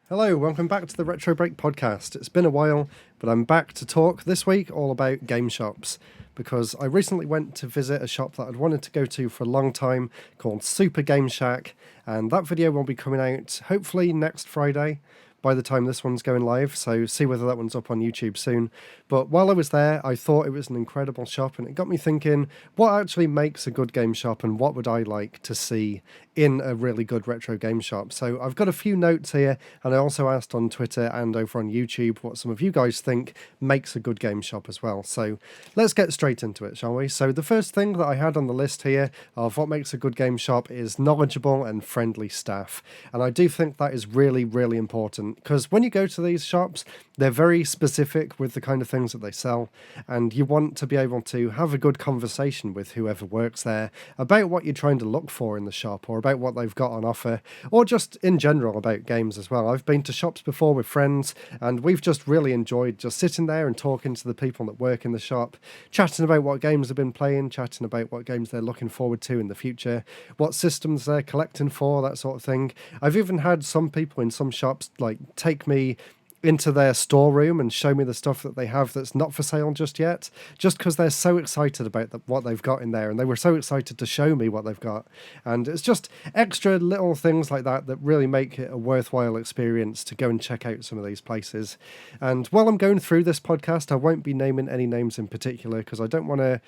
Hello, welcome back to the RetroBreak Podcast. It's been a while, but I'm back to talk this week all about game shops, because I recently went to visit a shop that I'd wanted to go to for a long time called Super Game Shack, and that video will be coming out hopefully next Friday by the time this one's going live, so see whether that one's up on YouTube soon. But while I was there, I thought it was an incredible shop, and it got me thinking, what actually makes a good game shop, and what would I like to see in a really good retro game shop? So I've got a few notes here, and I also asked on Twitter and over on YouTube what some of you guys think makes a good game shop as well. So let's get straight into it, shall we? So the first thing that I had on the list here of what makes a good game shop is knowledgeable and friendly staff. And I do think that is really, really important, because when you go to these shops, they're very specific with the kind of things that they sell, and you want to be able to have a good conversation with whoever works there about what you're trying to look for in the shop, or about what they've got on offer, or just in general about games as well. I've been to shops before with friends, and we've just really enjoyed just sitting there and talking to the people that work in the shop, chatting about what games they've been playing, chatting about what games they're looking forward to in the future, what systems they're collecting for, that sort of thing. I've even had some people in some shops like take me into their storeroom and show me the stuff that they have that's not for sale just yet, just because they're so excited about what they've got in there, and they were so excited to show me what they've got. And it's just extra little things like that that really make it a worthwhile experience to go and check out some of these places. And while I'm going through this podcast, I won't be naming any names in particular, because I don't want to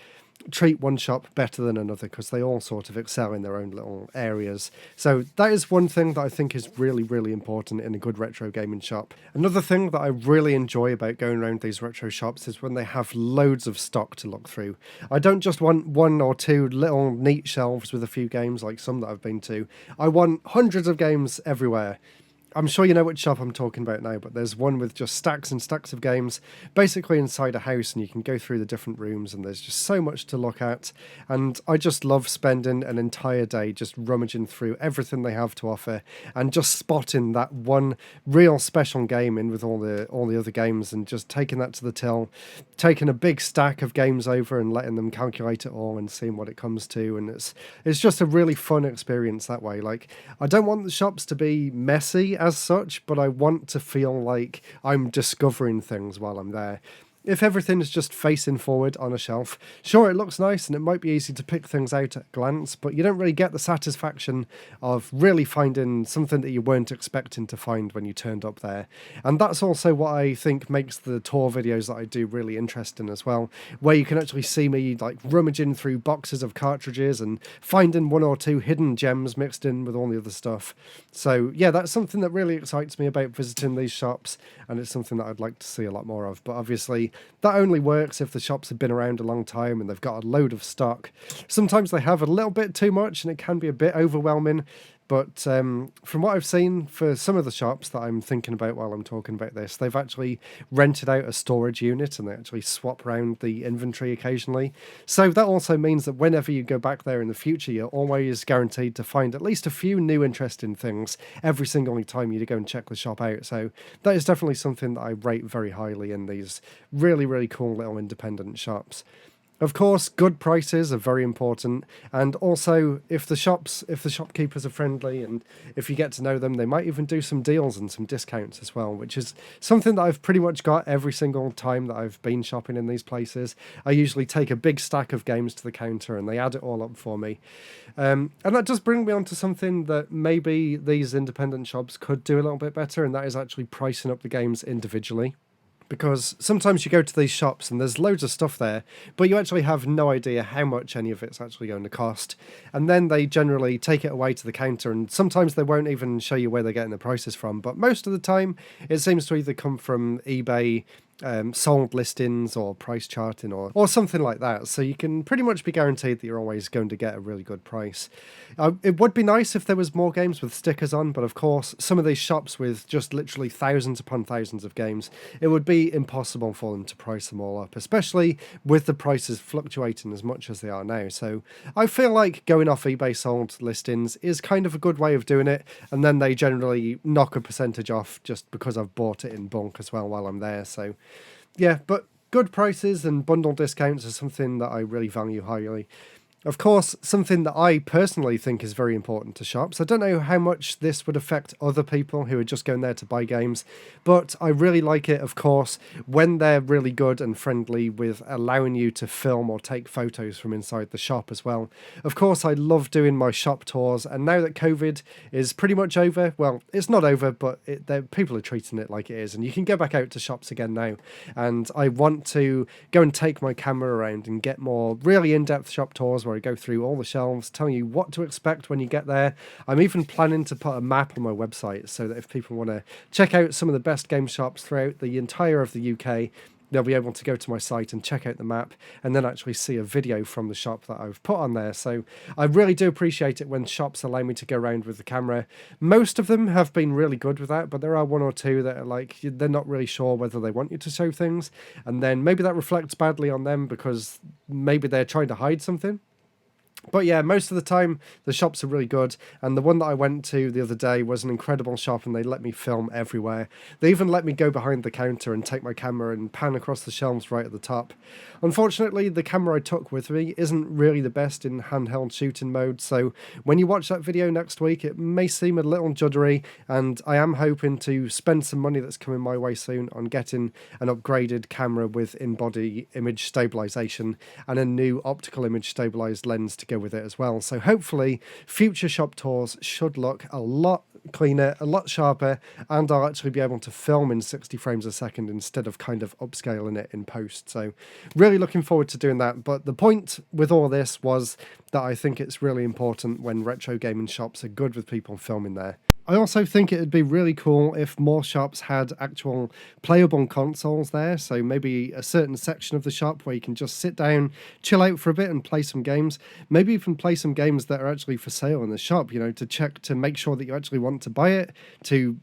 treat one shop better than another, because they all sort of excel in their own little areas. So that is one thing that I think is really, really important in a good retro gaming shop. Another thing that I really enjoy about going around these retro shops is when they have loads of stock to look through. I don't just want one or two little neat shelves with a few games like some that I've been to. I want hundreds of games everywhere. I'm sure you know which shop I'm talking about now, but there's one with just stacks and stacks of games, basically inside a house, and you can go through the different rooms, and there's just so much to look at. And I just love spending an entire day just rummaging through everything they have to offer, and just spotting that one real special game in with all the other games, and just taking that to the till, taking a big stack of games over and letting them calculate it all and seeing what it comes to. And it's just a really fun experience that way. Like, I don't want the shops to be messy as such, but I want to feel like I'm discovering things while I'm there. If everything is just facing forward on a shelf, sure, it looks nice and it might be easy to pick things out at a glance, but you don't really get the satisfaction of really finding something that you weren't expecting to find when you turned up there. And that's also what I think makes the tour videos that I do really interesting as well, where you can actually see me like rummaging through boxes of cartridges and finding one or two hidden gems mixed in with all the other stuff. So yeah, that's something that really excites me about visiting these shops, and it's something that I'd like to see a lot more of. But obviously that only works if the shops have been around a long time and they've got a load of stock. Sometimes they have a little bit too much and it can be a bit overwhelming. But from what I've seen for some of the shops that I'm thinking about while I'm talking about this, they've actually rented out a storage unit and they actually swap around the inventory occasionally. So that also means that whenever you go back there in the future, you're always guaranteed to find at least a few new interesting things every single time you go and check the shop out. So that is definitely something that I rate very highly in these really, really cool little independent shops. Of course, good prices are very important, and also if the shopkeepers are friendly and if you get to know them, they might even do some deals and some discounts as well, which is something that I've pretty much got every single time that I've been shopping in these places. I usually take a big stack of games to the counter and they add it all up for me. And that does bring me on to something that maybe these independent shops could do a little bit better, and that is actually pricing up the games individually. Because sometimes you go to these shops and there's loads of stuff there, but you actually have no idea how much any of it's actually going to cost. And then they generally take it away to the counter, and sometimes they won't even show you where they're getting the prices from. But most of the time, it seems to either come from eBay, sold listings, or price charting, or something like that. So you can pretty much be guaranteed that you're always going to get a really good price. It would be nice if there was more games with stickers on, but of course, some of these shops with just literally thousands upon thousands of games, it would be impossible for them to price them all up, especially with the prices fluctuating as much as they are now. So I feel like going off eBay sold listings is kind of a good way of doing it, and then they generally knock a percentage off just because I've bought it in bulk as well while I'm there. So yeah, but good prices and bundle discounts are something that I really value highly. Of course, something that I personally think is very important to shops. I don't know how much this would affect other people who are just going there to buy games, but I really like it, of course, when they're really good and friendly with allowing you to film or take photos from inside the shop as well. Of course, I love doing my shop tours, and now that COVID is pretty much over, well, it's not over, but people are treating it like it is, and you can go back out to shops again now. And I want to go and take my camera around and get more really in-depth shop tours where I go through all the shelves, telling you what to expect when you get there. I'm even planning to put a map on my website so that if people want to check out some of the best game shops throughout the entire of the UK, they'll be able to go to my site and check out the map and then actually see a video from the shop that I've put on there. So I really do appreciate it when shops allow me to go around with the camera. Most of them have been really good with that, but there are one or two that are like, they're not really sure whether they want you to show things. And then maybe that reflects badly on them because maybe they're trying to hide something. But yeah, most of the time the shops are really good, and the one that I went to the other day was an incredible shop, and they let me film everywhere. They even let me go behind the counter and take my camera and pan across the shelves right at the top. Unfortunately, the camera I took with me isn't really the best in handheld shooting mode, so when you watch that video next week, it may seem a little juddery, and I am hoping to spend some money that's coming my way soon on getting an upgraded camera with in-body image stabilization and a new optical image stabilized lens to go with it as well. So hopefully future shop tours should look a lot cleaner, a lot sharper, and I'll actually be able to film in 60 frames a second instead of kind of upscaling it in post. So really looking forward to doing that. But the point with all this was that I think it's really important when retro gaming shops are good with people filming there. I also think it would be really cool if more shops had actual playable consoles there. So maybe a certain section of the shop where you can just sit down, chill out for a bit and play some games. Maybe even play some games that are actually for sale in the shop, to check to make sure that you actually want to buy it, to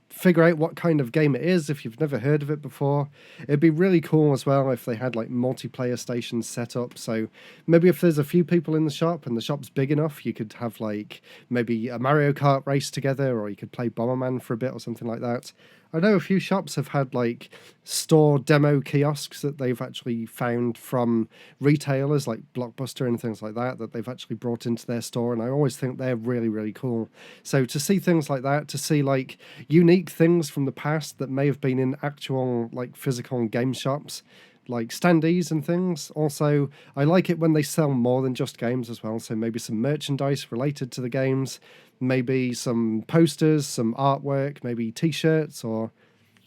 figure out what kind of game it is if you've never heard of it before. It'd be really cool as well if they had like multiplayer stations set up. So maybe if there's a few people in the shop and the shop's big enough, you could have like maybe a Mario Kart race together, or you could play Bomberman for a bit or something like that. I know a few shops have had like store demo kiosks that they've actually found from retailers like Blockbuster and things like that they've actually brought into their store, and I always think they're really, really cool. So to see things like that, to see like unique things from the past that may have been in actual like physical game shops, like standees and things. Also, I like it when they sell more than just games as well, so maybe some merchandise related to the games, maybe some posters, some artwork, maybe t-shirts, or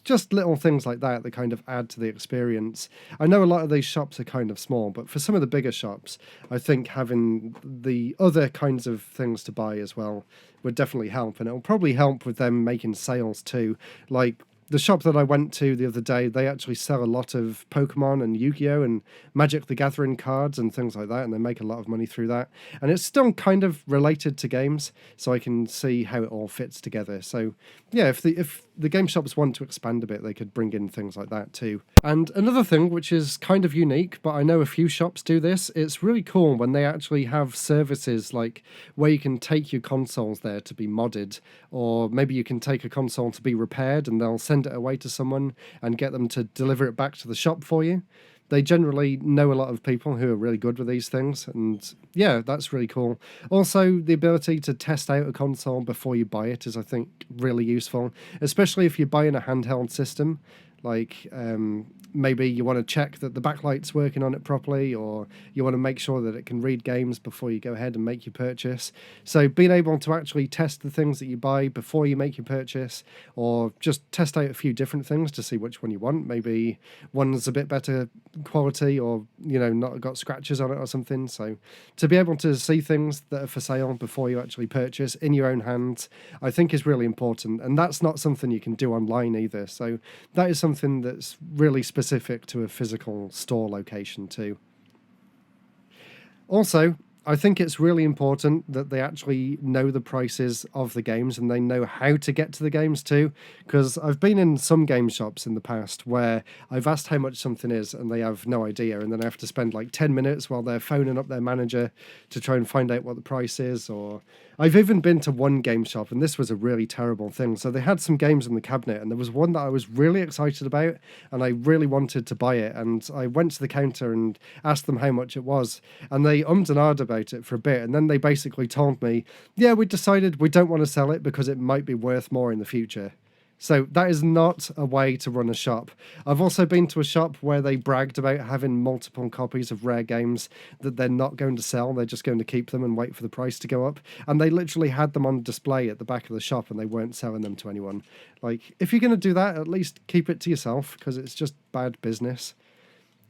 just little things like that kind of add to the experience. I know a lot of these shops are kind of small, but for some of the bigger shops, I think having the other kinds of things to buy as well would definitely help, and it'll probably help with them making sales too. Like the shop that I went to the other day, they actually sell a lot of Pokemon and Yu-Gi-Oh! And Magic the Gathering cards and things like that, and they make a lot of money through that. And it's still kind of related to games, so I can see how it all fits together. So yeah, if the game shops want to expand a bit, they could bring in things like that too. And another thing which is kind of unique, but I know a few shops do this, it's really cool when they actually have services like where you can take your consoles there to be modded, or maybe you can take a console to be repaired and they'll send it away to someone and get them to deliver it back to the shop for you. They generally know a lot of people who are really good with these things, and yeah, that's really cool. Also, the ability to test out a console before you buy it is, I think, really useful, especially if you're buying a handheld system. Like maybe you want to check that the backlight's working on it properly, or you want to make sure that it can read games before you go ahead and make your purchase. So being able to actually test the things that you buy before you make your purchase, or just test out a few different things to see which one you want. Maybe one's a bit better quality, or not got scratches on it or something. So to be able to see things that are for sale before you actually purchase in your own hands, I think is really important, and that's not something you can do online either. So that is something that's really specific to a physical store location too. Also, I think it's really important that they actually know the prices of the games and they know how to get to the games too, because I've been in some game shops in the past where I've asked how much something is and they have no idea, and then I have to spend like 10 minutes while they're phoning up their manager to try and find out what the price is. Or I've even been to one game shop, and this was a really terrible thing. So they had some games in the cabinet, and there was one that I was really excited about and I really wanted to buy it, and I went to the counter and asked them how much it was, and they ummed and ahed about about it for a bit, and then they basically told me, yeah, we decided we don't want to sell it because it might be worth more in the future. So that is not a way to run a shop. I've also been to a shop where they bragged about having multiple copies of rare games that they're not going to sell. They're just going to keep them and wait for the price to go up. And they literally had them on display at the back of the shop and they weren't selling them to anyone. Like, if you're going to do that, at least keep it to yourself because it's just bad business.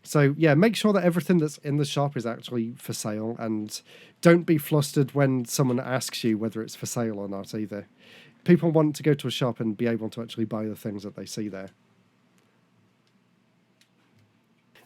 So yeah, make sure that everything that's in the shop is actually for sale, and don't be flustered when someone asks you whether it's for sale or not either. People want to go to a shop and be able to actually buy the things that they see there.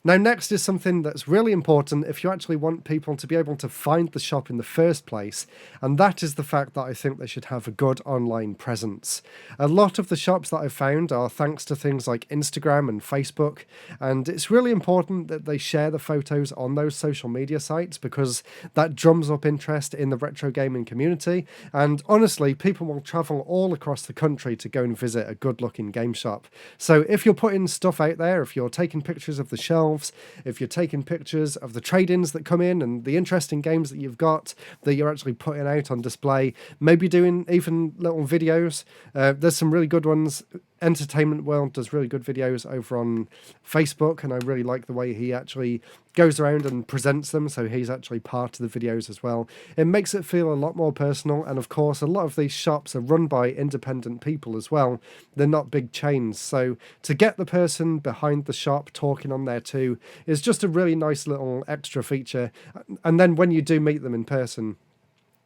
Now, next is something that's really important if you actually want people to be able to find the shop in the first place, and that is the fact that I think they should have a good online presence. A lot of the shops that I've found are thanks to things like Instagram and Facebook, and it's really important that they share the photos on those social media sites because that drums up interest in the retro gaming community, and honestly, people will travel all across the country to go and visit a good-looking game shop. So if you're putting stuff out there, if you're taking pictures of the shelves, if you're taking pictures of the trade-ins that come in and the interesting games that you've got that you're actually putting out on display, maybe doing even little videos. There's some really good ones. Entertainment World does really good videos over on Facebook, and I really like the way he actually goes around and presents them, so he's actually part of the videos as well. It makes it feel a lot more personal, and of course a lot of these shops are run by independent people as well. They're not big chains, so to get the person behind the shop talking on there too is just a really nice little extra feature. And then when you do meet them in person,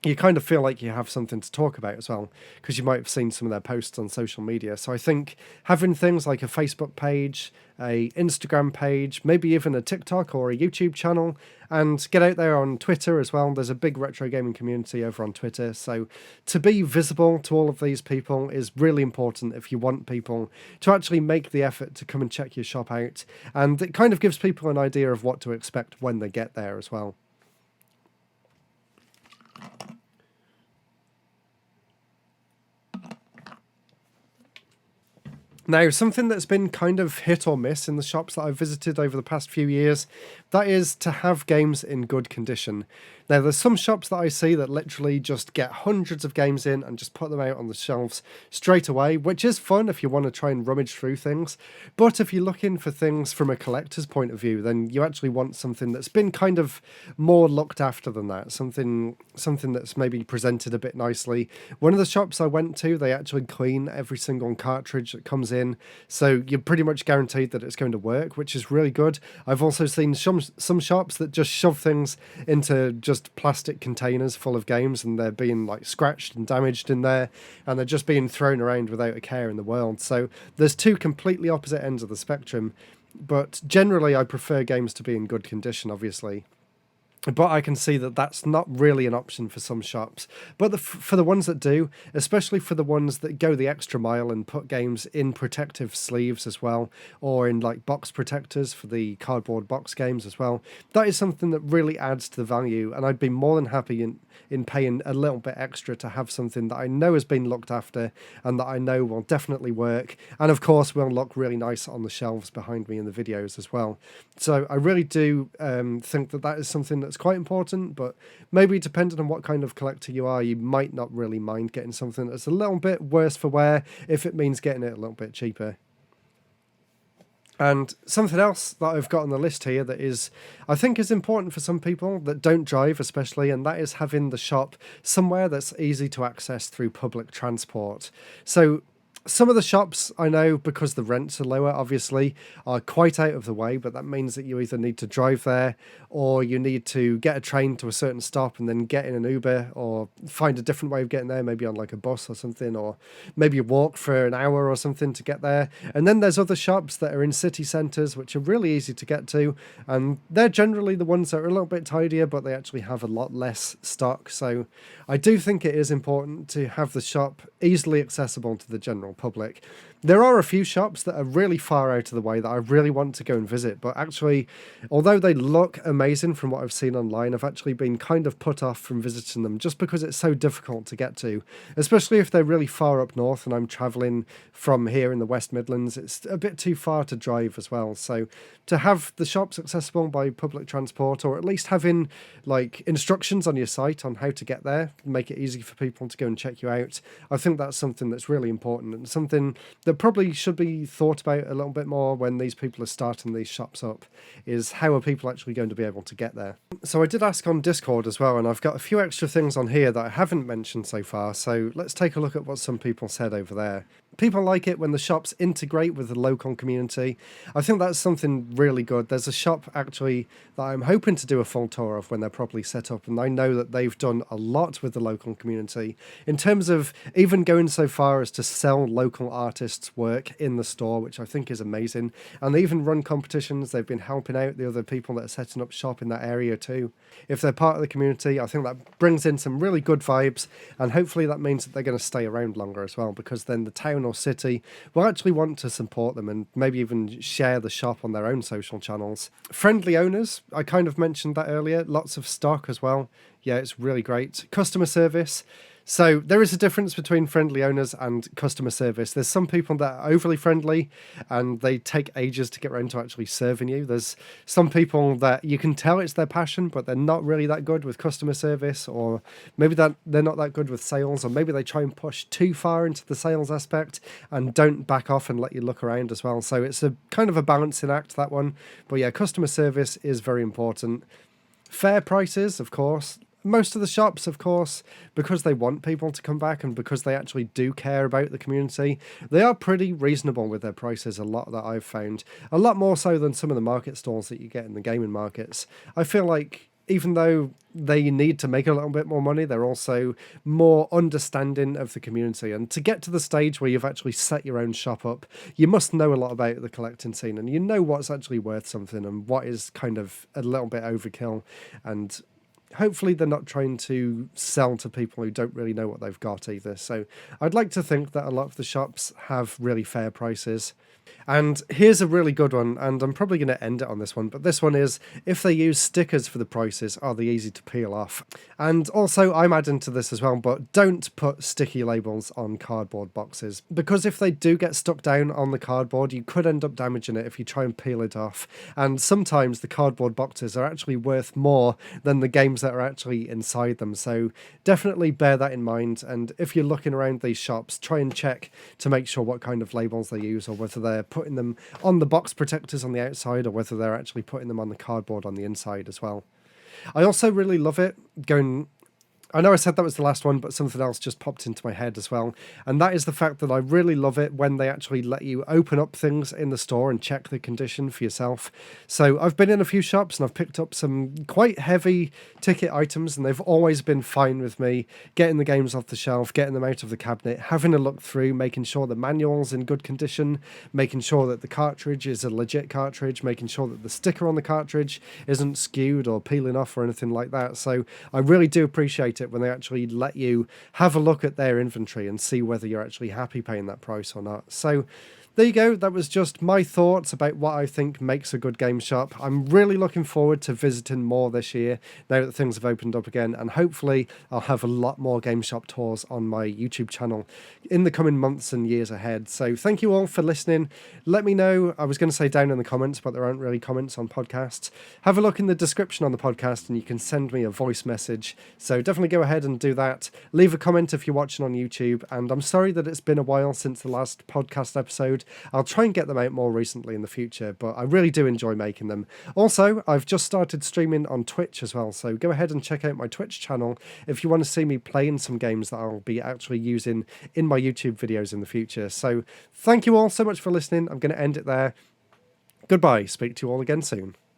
you kind of feel like you have something to talk about as well, because you might have seen some of their posts on social media. So I think having things like a Facebook page, a Instagram page, maybe even a TikTok or a YouTube channel, and get out there on Twitter as well. There's a big retro gaming community over on Twitter. So to be visible to all of these people is really important if you want people to actually make the effort to come and check your shop out. And it kind of gives people an idea of what to expect when they get there as well. Now, something that's been kind of hit or miss in the shops that I've visited over the past few years, that is to have games in good condition. Now, there's some shops that I see that literally just get hundreds of games in and just put them out on the shelves straight away, which is fun if you want to try and rummage through things. But if you're looking for things from a collector's point of view, then you actually want something that's been kind of more looked after than that. Something that's maybe presented a bit nicely. One of the shops I went to, they actually clean every single cartridge that comes in, so you're pretty much guaranteed that it's going to work, which is really good. I've also seen some shops that just shove things into just plastic containers full of games, and they're being like scratched and damaged in there, and they're just being thrown around without a care in the world. So there's two completely opposite ends of the spectrum, but generally I prefer games to be in good condition, obviously. But I can see that that's not really an option for some shops. But for the ones that do, especially for the ones that go the extra mile and put games in protective sleeves as well, or in like box protectors for the cardboard box games as well, that is something that really adds to the value. And I'd be more than happy in paying a little bit extra to have something that I know has been looked after and that I know will definitely work. And of course will look really nice on the shelves behind me in the videos as well. So I really do think that is something that's quite important, but maybe depending on what kind of collector you are, you might not really mind getting something that's a little bit worse for wear if it means getting it a little bit cheaper. And something else that I've got on the list here that is, I think, is important for some people that don't drive especially, and that is having the shop somewhere that's easy to access through public transport. So some of the shops, I know, because the rents are lower, obviously, are quite out of the way, but that means that you either need to drive there or you need to get a train to a certain stop and then get in an Uber or find a different way of getting there, maybe on like a bus or something, or maybe you walk for an hour or something to get there. And then there's other shops that are in city centres, which are really easy to get to, and they're generally the ones that are a little bit tidier, but they actually have a lot less stock. So I do think it is important to have the shop easily accessible to the general public. There are a few shops that are really far out of the way that I really want to go and visit, but actually, although they look amazing from what I've seen online, I've actually been kind of put off from visiting them just because it's so difficult to get to, especially if they're really far up north and I'm travelling from here in the West Midlands. It's a bit too far to drive as well. So to have the shops accessible by public transport, or at least having like instructions on your site on how to get there, make it easy for people to go and check you out, I think that's something that's really important and something that probably should be thought about a little bit more when these people are starting these shops up, is how are people actually going to be able to get there. So I did ask on Discord as well, and I've got a few extra things on here that I haven't mentioned so far, so let's take a look at what some people said over there. People like it when the shops integrate with the local community. I think that's something really good. There's a shop actually that I'm hoping to do a full tour of when they're properly set up, and I know that they've done a lot with the local community in terms of even going so far as to sell local artists' work in the store, which I think is amazing. And they even run competitions. They've been helping out the other people that are setting up shop in that area too. If they're part of the community, I think that brings in some really good vibes, and hopefully that means that they're going to stay around longer as well, because then the town or city will actually want to support them and maybe even share the shop on their own social channels. Friendly owners, I kind of mentioned that earlier. Lots of stock as well. Yeah, it's really great. Customer service. So there is a difference between friendly owners and customer service. There's some people that are overly friendly and they take ages to get around to actually serving you. There's some people that you can tell it's their passion, but they're not really that good with customer service, or maybe that they're not that good with sales, or maybe they try and push too far into the sales aspect and don't back off and let you look around as well. So it's a kind of a balancing act, that one. But yeah, customer service is very important. Fair prices, of course. Most of the shops, of course, because they want people to come back and because they actually do care about the community, they are pretty reasonable with their prices, a lot that I've found. A lot more so than some of the market stalls that you get in the gaming markets. I feel like even though they need to make a little bit more money, they're also more understanding of the community. And to get to the stage where you've actually set your own shop up, you must know a lot about the collecting scene, and you know what's actually worth something and what is kind of a little bit overkill. And hopefully they're not trying to sell to people who don't really know what they've got either. So I'd like to think that a lot of the shops have really fair prices. And here's a really good one, and I'm probably going to end it on this one, but this one is, if they use stickers for the prices, are they easy to peel off? And also, I'm adding to this as well, but don't put sticky labels on cardboard boxes, because if they do get stuck down on the cardboard, you could end up damaging it if you try and peel it off. And sometimes the cardboard boxes are actually worth more than the games that are actually inside them, so definitely bear that in mind. And if you're looking around these shops, try and check to make sure what kind of labels they use, or whether they're putting them on the box protectors on the outside, or whether they're actually putting them on the cardboard on the inside as well. I also really love it going... I know I said that was the last one, but something else just popped into my head as well. And that is the fact that I really love it when they actually let you open up things in the store and check the condition for yourself. So I've been in a few shops and I've picked up some quite heavy ticket items, and they've always been fine with me getting the games off the shelf, getting them out of the cabinet, having a look through, making sure the manual's in good condition, making sure that the cartridge is a legit cartridge, making sure that the sticker on the cartridge isn't skewed or peeling off or anything like that. So I really do appreciate it when they actually let you have a look at their inventory and see whether you're actually happy paying that price or not. So there you go. That was just my thoughts about what I think makes a good game shop. I'm really looking forward to visiting more this year now that things have opened up again, and hopefully I'll have a lot more game shop tours on my YouTube channel in the coming months and years ahead. So thank you all for listening. Let me know, I was going to say down in the comments, but there aren't really comments on podcasts. Have a look in the description on the podcast and you can send me a voice message. So definitely go ahead and do that. Leave a comment if you're watching on YouTube, and I'm sorry that it's been a while since the last podcast episode. I'll try and get them out more recently in the future, but I really do enjoy making them. Also, I've just started streaming on Twitch as well, so go ahead and check out my Twitch channel if you want to see me playing some games that I'll be actually using in my YouTube videos in the future. So thank you all so much for listening. I'm going to end it there. Goodbye. Speak to you all again soon.